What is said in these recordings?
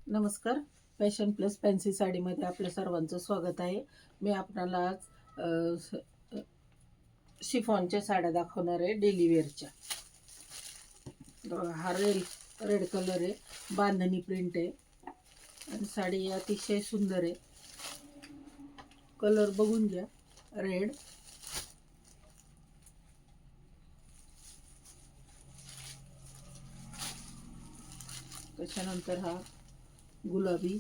नमस्कार. Fashion plus fancy साडीमध्ये आपल्या सर्वांचं स्वागत आहे. मी आपणाला आज शिफॉनच्या साड्या दाखवणार आहे डेली वेअरच्या. हा रेड कलर आहे, बांधणी प्रिंट आहे आणि साडी अतिशय सुंदर आहे. कलर बघून घ्या, रेड. त्याच्यानंतर हा गुलाबी,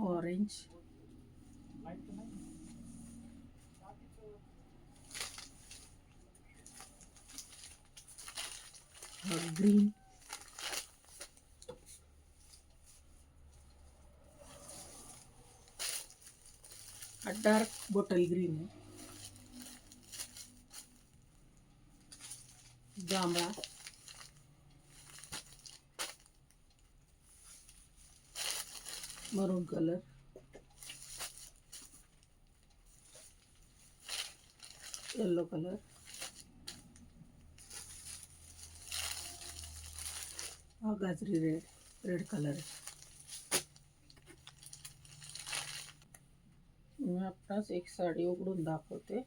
ऑरेंज, ग्रीन, हा डार्क बॉटल ग्रीन आहे, जांभळा, मरून कलर, येलो कलर, हा गाजरी रेड कलर आहे. मी आत्ताच एक साडी उघडून दाखवते.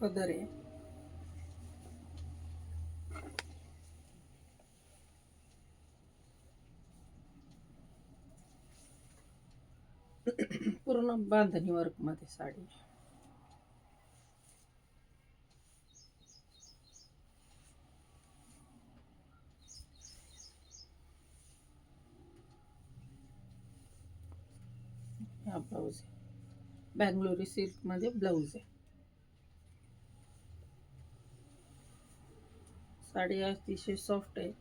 पदर आहे, पूर्ण बांधणी वर्क मध्ये साडी. हा ब्लाऊज आहे, बँगलोरी सिल्क मध्ये ब्लाऊज आहे. साडी अतिशय सॉफ्ट आहे.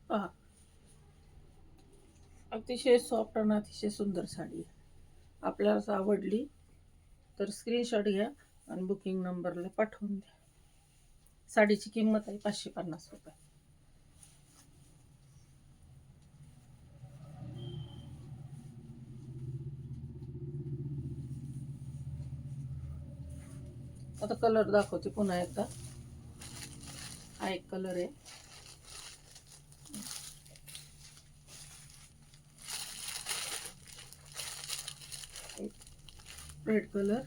पहा, अतिशय सॉफ्ट आणि अतिशय सुंदर साडी आहे. आपल्याला आवडली तर स्क्रीनशॉट घ्या आणि बुकिंग नंबरला पाठवून द्या. साडीची किंमत आहे 550 रुपये. आता कलर दाखवते पुन्हा एकदा. हा एक कलर आहे, रेड कलर,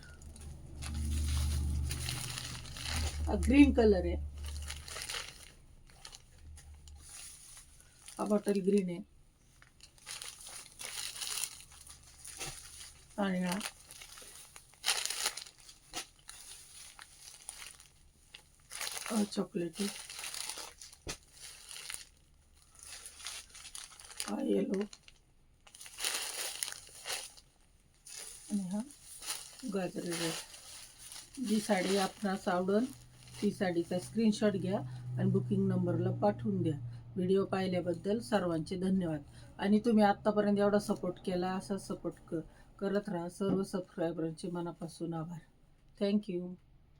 हा ग्रीन कलर आहे, हा बॉटल ग्रीन आहे आणि हा चॉकलेटी, हा येलो आणि हा गाजरी रेड. जी साडी आपणास आवडेल ती साडीचा स्क्रीनशॉट घ्या आणि बुकिंग नंबरला पाठवून द्या. व्हिडिओ पाहिल्याबद्दल सर्वांचे धन्यवाद. आणि तुम्ही आत्तापर्यंत एवढा सपोर्ट केला, असा सपोर्ट करत राहा. सर्व सबस्क्रायबरांचे मनापासून आभार. थँक्यू.